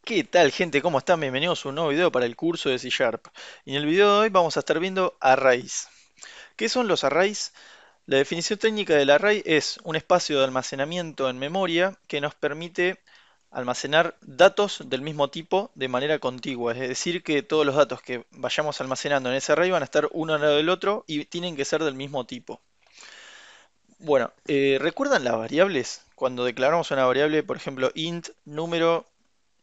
¿Qué tal, gente? ¿Cómo están? Bienvenidos a un nuevo video para el curso de C Sharp. Y en el video de hoy vamos a estar viendo arrays. ¿Qué son los arrays? La definición técnica del array es un espacio de almacenamiento en memoria que nos permite almacenar datos del mismo tipo de manera contigua. Es decir, que todos los datos que vayamos almacenando en ese array van a estar uno al lado del otro y tienen que ser del mismo tipo. Bueno, ¿recuerdan las variables? Cuando declaramos una variable, por ejemplo, int, número,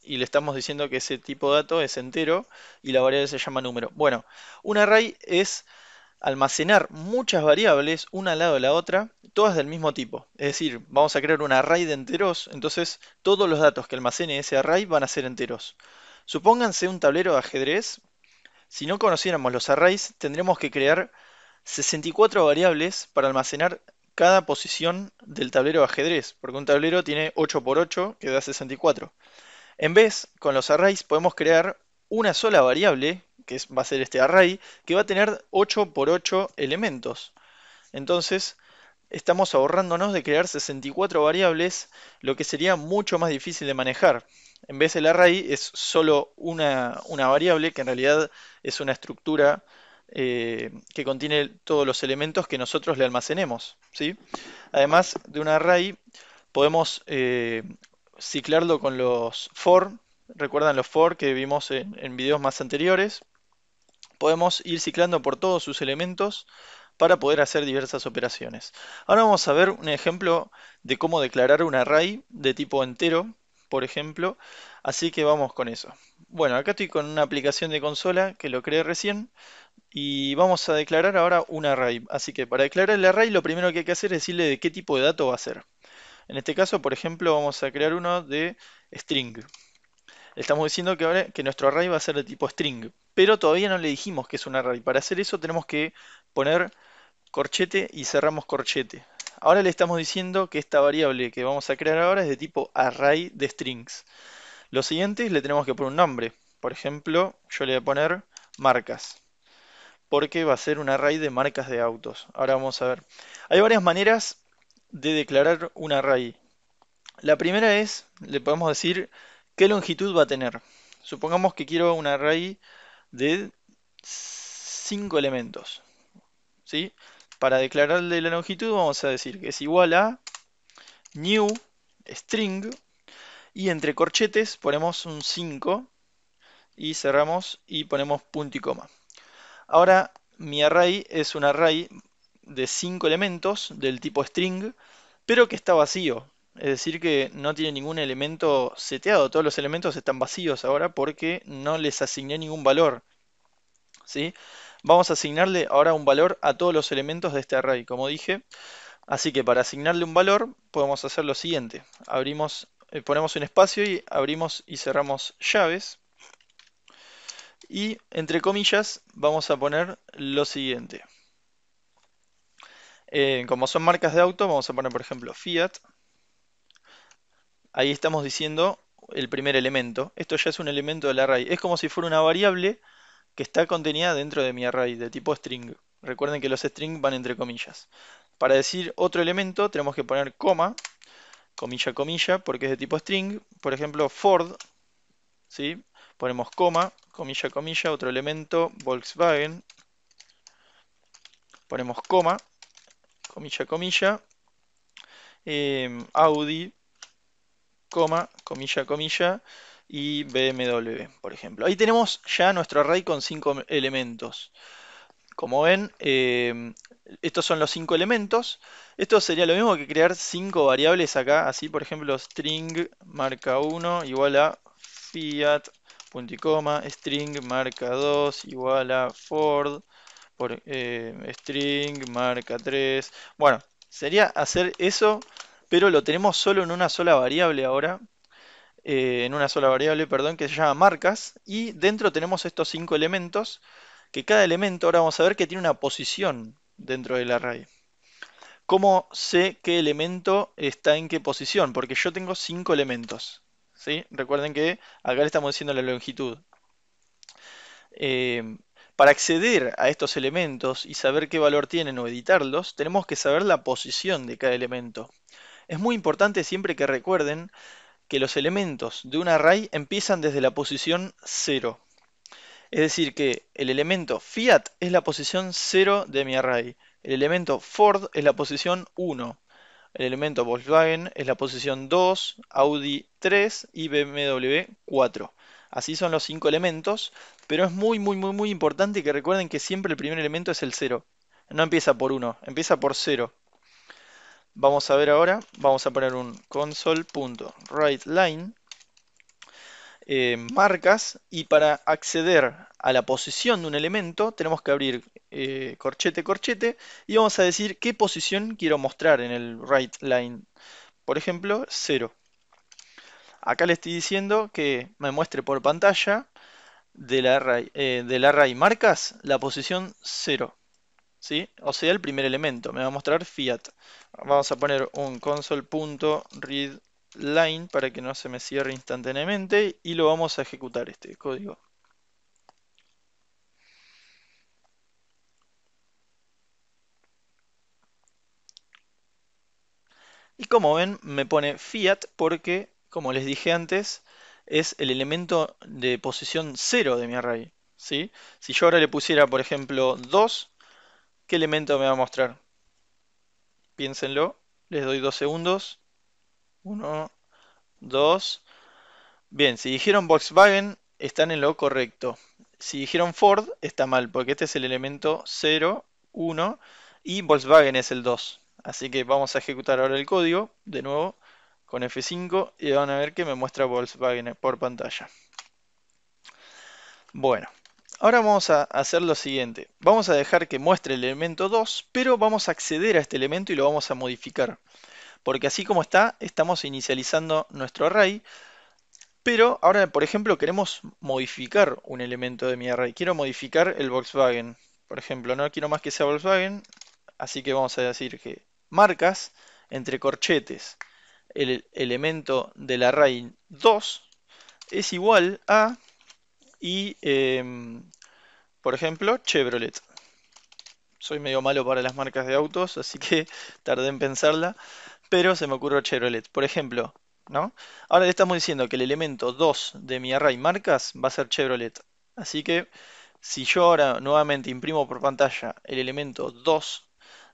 y le estamos diciendo que ese tipo de dato es entero y la variable se llama número. Bueno, un array es almacenar muchas variables una al lado de la otra, todas del mismo tipo. Es decir, vamos a crear un array de enteros, entonces todos los datos que almacene ese array van a ser enteros. Supónganse un tablero de ajedrez. Si no conociéramos los arrays, tendríamos que crear 64 variables para almacenar cada posición del tablero de ajedrez, porque un tablero tiene 8 por 8 que da 64. En vez, con los arrays podemos crear una sola variable, va a ser este array, que va a tener 8 por 8 elementos. Entonces, estamos ahorrándonos de crear 64 variables, lo que sería mucho más difícil de manejar. En vez el array es solo una variable, que en realidad es una estructura que contiene todos los elementos que nosotros le almacenemos, ¿sí? Además de un array, podemos ciclarlo con los for. ¿Recuerdan los for que vimos en videos más anteriores? Podemos ir ciclando por todos sus elementos para poder hacer diversas operaciones. Ahora vamos a ver un ejemplo de cómo declarar un array de tipo entero, por ejemplo. Así que vamos con eso. Bueno, acá estoy con una aplicación de consola que lo creé recién y vamos a declarar ahora un array. Así que para declarar el array lo primero que hay que hacer es decirle de qué tipo de dato va a ser. En este caso, por ejemplo, vamos a crear uno de string. Estamos diciendo que ahora que nuestro array va a ser de tipo string, pero todavía no le dijimos que es un array. Para hacer eso tenemos que poner corchete y cerramos corchete. Ahora le estamos diciendo que esta variable que vamos a crear ahora es de tipo array de strings. Lo siguiente es le tenemos que poner un nombre. Por ejemplo, yo le voy a poner marcas, porque va a ser un array de marcas de autos. Ahora vamos a ver. Hay varias maneras de declarar un array. La primera es, le podemos decir qué longitud va a tener. Supongamos que quiero un array de 5 elementos, ¿sí? Para declararle la longitud vamos a decir que es igual a new string y entre corchetes ponemos un 5 y cerramos y ponemos punto y coma. Ahora mi array es un array de 5 elementos del tipo string, pero que está vacío. Es decir, que no tiene ningún elemento seteado. Todos los elementos están vacíos ahora porque no les asigné ningún valor, ¿sí? Vamos a asignarle ahora un valor a todos los elementos de este array, como dije. Así que para asignarle un valor podemos hacer lo siguiente. Ponemos un espacio y abrimos y cerramos llaves. Y entre comillas vamos a poner lo siguiente. Como son marcas de auto, vamos a poner por ejemplo Fiat. Ahí estamos diciendo el primer elemento. Esto ya es un elemento del array. Es como si fuera una variable que está contenida dentro de mi array de tipo string. Recuerden que los string van entre comillas. Para decir otro elemento tenemos que poner coma, comilla, comilla, porque es de tipo string. Por ejemplo, Ford, ¿sí? Ponemos coma, comilla, comilla, otro elemento, Volkswagen. Ponemos coma, comilla, comilla, Audi, coma, comilla, comilla, y BMW, por ejemplo. Ahí tenemos ya nuestro array con 5 elementos. Como ven, estos son los 5 elementos. Esto sería lo mismo que crear 5 variables acá. Así, por ejemplo, string marca 1 igual a Fiat, punto y coma, string marca 2 igual a Ford, string marca 3. Bueno, sería hacer eso, pero lo tenemos solo en una sola variable ahora. En una sola variable, perdón, que se llama marcas. Y dentro tenemos estos 5 elementos que cada elemento, ahora vamos a ver que tiene una posición dentro del array. ¿Cómo sé qué elemento está en qué posición? Porque yo tengo 5 elementos, ¿sí? Recuerden que acá le estamos diciendo la longitud. Eh, para acceder a estos elementos y saber qué valor tienen o editarlos, tenemos que saber la posición de cada elemento. Es muy importante siempre que recuerden que los elementos de un array empiezan desde la posición 0. Es decir, que el elemento Fiat es la posición 0 de mi array. El elemento Ford es la posición 1. El elemento Volkswagen es la posición 2, Audi 3 y BMW 4. Así son los 5 elementos, pero es muy importante que recuerden que siempre el primer elemento es el 0. No empieza por 1, empieza por 0. Vamos a ver ahora, vamos a poner un console.writeLine, marcas, y para acceder a la posición de un elemento tenemos que abrir corchete, corchete, y vamos a decir qué posición quiero mostrar en el writeLine. Por ejemplo, 0. Acá le estoy diciendo que me muestre por pantalla del array marcas la posición 0. ¿Sí? O sea, el primer elemento. Me va a mostrar Fiat. Vamos a poner un console.readLine para que no se me cierre instantáneamente y lo vamos a ejecutar este código. Y como ven, me pone Fiat porque, como les dije antes, es el elemento de posición 0 de mi array. ¿Sí? Si yo ahora le pusiera, por ejemplo, 2, ¿qué elemento me va a mostrar? Piénsenlo. Les doy 2 segundos. 1, 2. Bien, si dijeron Volkswagen, están en lo correcto. Si dijeron Ford, está mal, porque este es el elemento 0, 1 y Volkswagen es el 2. Así que vamos a ejecutar ahora el código, de nuevo, con F5 y van a ver que me muestra Volkswagen por pantalla. Bueno, ahora vamos a hacer lo siguiente. Vamos a dejar que muestre el elemento 2, pero vamos a acceder a este elemento y lo vamos a modificar. Porque así como está, estamos inicializando nuestro array. Pero ahora, por ejemplo, queremos modificar un elemento de mi array. Quiero modificar el Volkswagen. Por ejemplo, no quiero más que sea Volkswagen, así que vamos a decir que marcas entre corchetes el elemento del array 2 es igual a, y por ejemplo, Chevrolet. Soy medio malo para las marcas de autos, así que tardé en pensarla, pero se me ocurrió Chevrolet. Por ejemplo, ¿no? Ahora le estamos diciendo que el elemento 2 de mi array marcas va a ser Chevrolet. Así que si yo ahora nuevamente imprimo por pantalla el elemento 2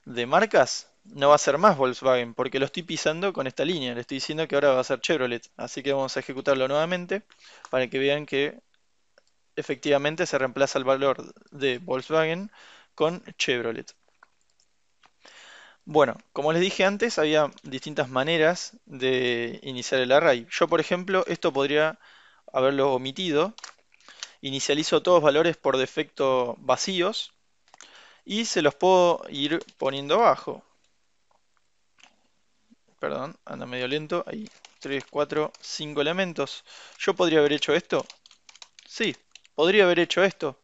de marcas, no va a ser más Volkswagen, porque lo estoy pisando con esta línea. Le estoy diciendo que ahora va a ser Chevrolet. Así que vamos a ejecutarlo nuevamente para que vean que efectivamente se reemplaza el valor de Volkswagen con Chevrolet. Bueno, como les dije antes, había distintas maneras de iniciar el array. Yo, por ejemplo, esto podría haberlo omitido. Inicializo todos valores por defecto vacíos y se los puedo ir poniendo abajo. Perdón, anda medio lento. Ahí, 3, 4, 5 elementos. ¿Yo podría haber hecho esto? Sí, podría haber hecho esto.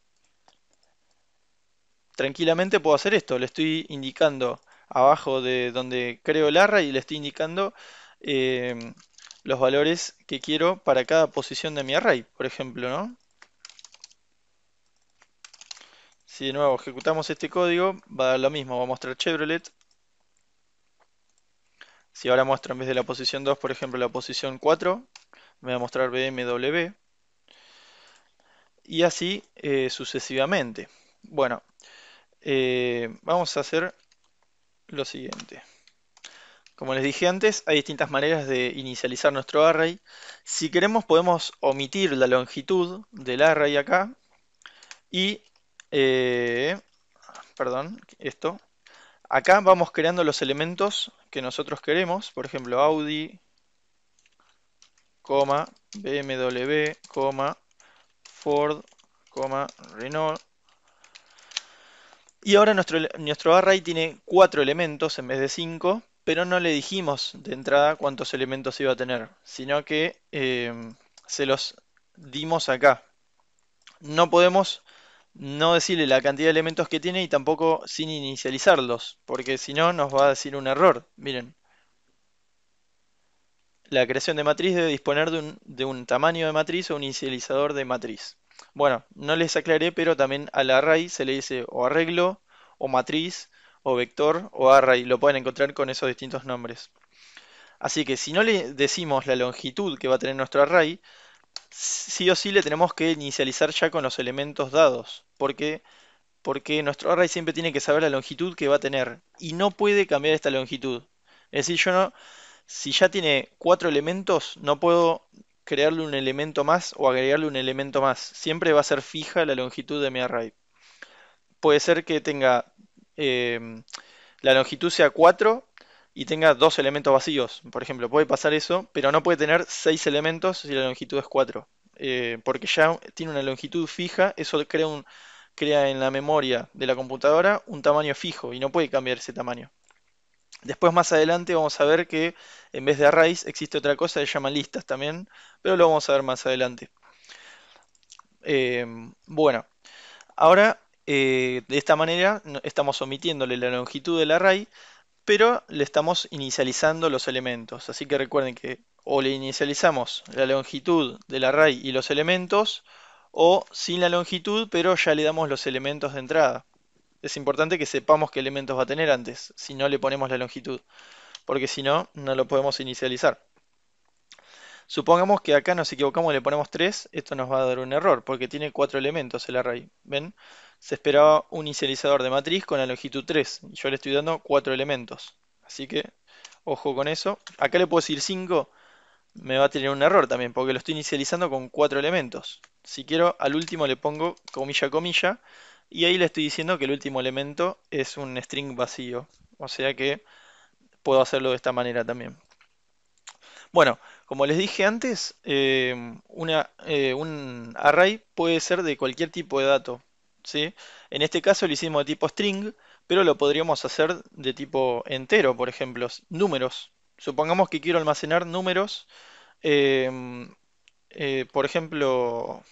Tranquilamente puedo hacer esto. Le estoy indicando abajo de donde creo el array y le estoy indicando eh, los valores que quiero para cada posición de mi array, por ejemplo, ¿no? Si de nuevo ejecutamos este código, va a dar lo mismo, va a mostrar Chevrolet. Si ahora muestra en vez de la posición 2, por ejemplo, la posición 4, me va a mostrar BMW. Y así sucesivamente. Bueno, vamos a hacer lo siguiente. Como les dije antes, hay distintas maneras de inicializar nuestro array. Si queremos podemos omitir la longitud del array acá y, eh, perdón, esto. Acá vamos creando los elementos que nosotros queremos, por ejemplo Audi, BMW, Ford, Renault. Y ahora nuestro array tiene 4 elementos en vez de 5, pero no le dijimos de entrada cuántos elementos iba a tener, sino que se los dimos acá. No podemos no decirle la cantidad de elementos que tiene y tampoco sin inicializarlos, porque si no nos va a decir un error. Miren, la creación de matriz debe disponer de un tamaño de matriz o un inicializador de matriz. Bueno, no les aclaré, pero también al array se le dice o arreglo, o matriz, o vector, o array. Lo pueden encontrar con esos distintos nombres. Así que si no le decimos la longitud que va a tener nuestro array, sí o sí le tenemos que inicializar ya con los elementos dados. Porque nuestro array siempre tiene que saber la longitud que va a tener y no puede cambiar esta longitud. Es decir, yo no, si ya tiene 4 elementos, no puedo crearle un elemento más o agregarle un elemento más. Siempre va a ser fija la longitud de mi array. Puede ser que tenga la longitud sea 4 y tenga 2 elementos vacíos. Por ejemplo, puede pasar eso, pero no puede tener 6 elementos si la longitud es 4. Porque ya tiene una longitud fija, eso crea en la memoria de la computadora un tamaño fijo y no puede cambiar ese tamaño. Después más adelante vamos a ver que en vez de arrays existe otra cosa que se llama listas también, pero lo vamos a ver más adelante. Bueno, ahora de esta manera estamos omitiéndole la longitud del array, pero le estamos inicializando los elementos. Así que recuerden que o le inicializamos la longitud del array y los elementos, o sin la longitud, pero ya le damos los elementos de entrada. Es importante que sepamos qué elementos va a tener antes, si no le ponemos la longitud, porque si no, no lo podemos inicializar. Supongamos que acá nos equivocamos y le ponemos 3, esto nos va a dar un error, porque tiene 4 elementos el array. ¿Ven? Se esperaba un inicializador de matriz con la longitud 3, y yo le estoy dando 4 elementos. Así que, ojo con eso. Acá le puedo decir 5, me va a tener un error también, porque lo estoy inicializando con 4 elementos. Si quiero, al último le pongo comilla, comilla, y ahí le estoy diciendo que el último elemento es un string vacío. O sea que puedo hacerlo de esta manera también. Bueno, como les dije antes, un array puede ser de cualquier tipo de dato, ¿sí? En este caso lo hicimos de tipo string, pero lo podríamos hacer de tipo entero, por ejemplo, números. Supongamos que quiero almacenar números, em, por ejemplo,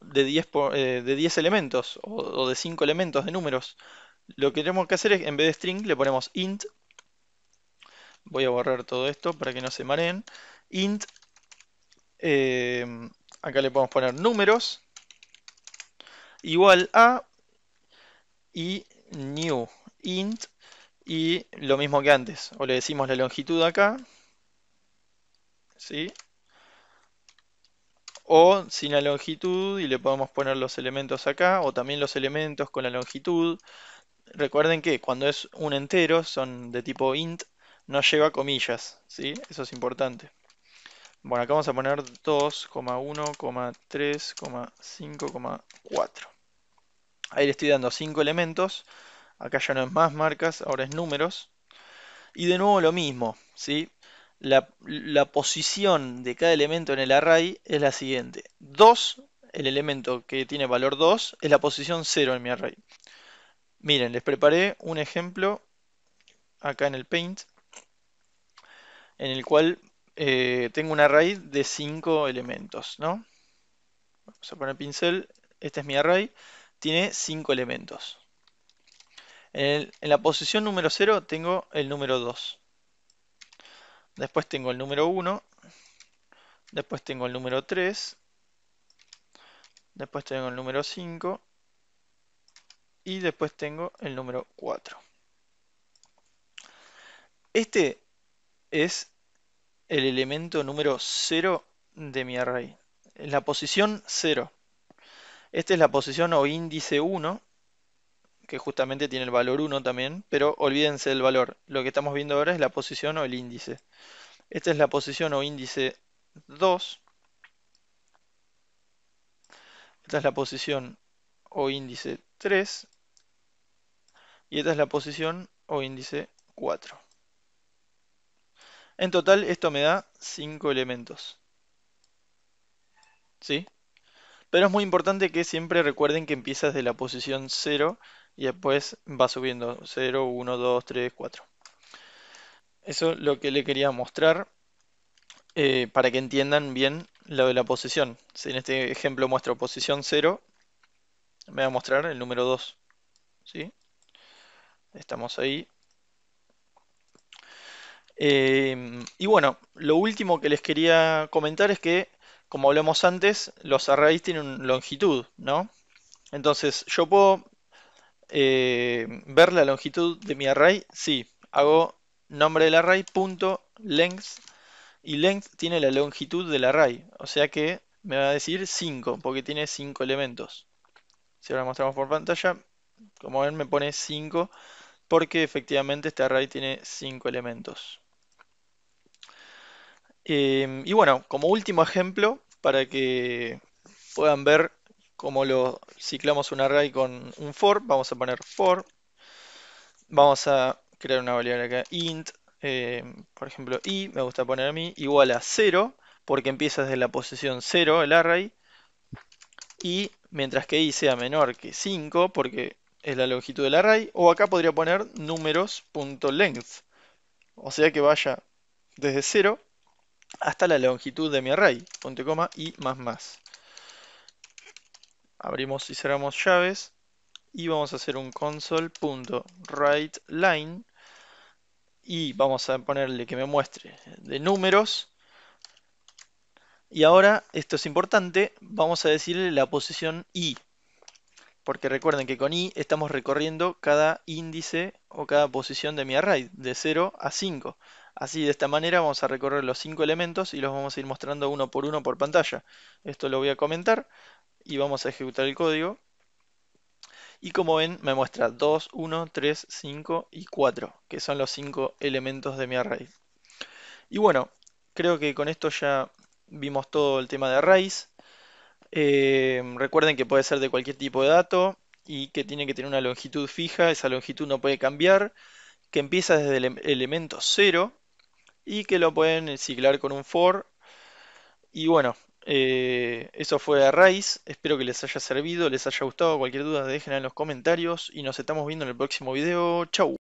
de 10 elementos o de 5 elementos de números. Lo que tenemos que hacer es, en vez de string, le ponemos int. Voy a borrar todo esto para que no se mareen. Int. Eh, Acá le podemos poner números igual a y new int y lo mismo que antes. O le decimos la longitud acá, ¿sí? O sin la longitud y le podemos poner los elementos acá o también los elementos con la longitud. Recuerden que cuando es un entero, son de tipo int, no lleva comillas, ¿sí? Eso es importante. Bueno, acá vamos a poner 2,1,3,5,4. Ahí le estoy dando 5 elementos. Acá ya no es más marcas, ahora es números. Y de nuevo lo mismo, ¿sí? La posición de cada elemento en el array es la siguiente. 2, el elemento que tiene valor 2, es la posición 0 en mi array. Miren, les preparé un ejemplo acá en el Paint, en el cual tengo un array de 5 elementos, ¿no? Vamos a poner pincel, este es mi array, tiene 5 elementos. En la posición número 0 tengo el número 2. Después tengo el número 1. Después tengo el número 3. Después tengo el número 5. Y después tengo el número 4. Este es el elemento número 0 de mi array. En la posición 0. Esta es la posición o índice 1, que justamente tiene el valor 1 también, pero olvídense del valor. Lo que estamos viendo ahora es la posición o el índice. Esta es la posición o índice 2. Esta es la posición o índice 3. Y esta es la posición o índice 4. En total esto me da 5 elementos. ¿Sí? Pero es muy importante que siempre recuerden que empieza desde la posición 0 y después va subiendo 0, 1, 2, 3, 4. Eso es lo que le quería mostrar para que entiendan bien lo de la posición. Si en este ejemplo muestro posición 0, me va a mostrar el número 2. ¿Sí? Estamos ahí. Y bueno, lo último que les quería comentar es que, como hablamos antes, los arrays tienen longitud, ¿no? Entonces, yo puedo ver la longitud de mi array. Sí, hago nombre del array punto length, y length tiene la longitud del array, o sea que me va a decir 5, porque tiene 5 elementos. Si ahora mostramos por pantalla, como ven me pone 5, porque efectivamente este array tiene 5 elementos. Y bueno, como último ejemplo, para que puedan ver cómo lo ciclamos un array con un for, vamos a poner for, vamos a crear una variable acá, int, por ejemplo, i, me gusta poner a mí, igual a 0, porque empieza desde la posición 0 el array, y mientras que i sea menor que 5, porque es la longitud del array, o acá podría poner números.length, o sea que vaya desde 0 hasta la longitud de mi array, punto y coma, y más más. Abrimos y cerramos llaves, y vamos a hacer un console.writeLine, y vamos a ponerle que me muestre de números. Y ahora, esto es importante, vamos a decirle la posición i, porque recuerden que con i estamos recorriendo cada índice o cada posición de mi array, de 0 a 5. Así, de esta manera vamos a recorrer los 5 elementos y los vamos a ir mostrando uno por pantalla. Esto lo voy a comentar y vamos a ejecutar el código. Y como ven, me muestra 2, 1, 3, 5 y 4, que son los 5 elementos de mi array. Y bueno, creo que con esto ya vimos todo el tema de arrays. Recuerden que puede ser de cualquier tipo de dato y que tiene que tener una longitud fija, esa longitud no puede cambiar, que empieza desde el elemento 0 y que lo pueden ciclar con un for. Y bueno, eso fue Arrays, espero que les haya servido, les haya gustado, cualquier duda déjenla en los comentarios y nos estamos viendo en el próximo video, chau.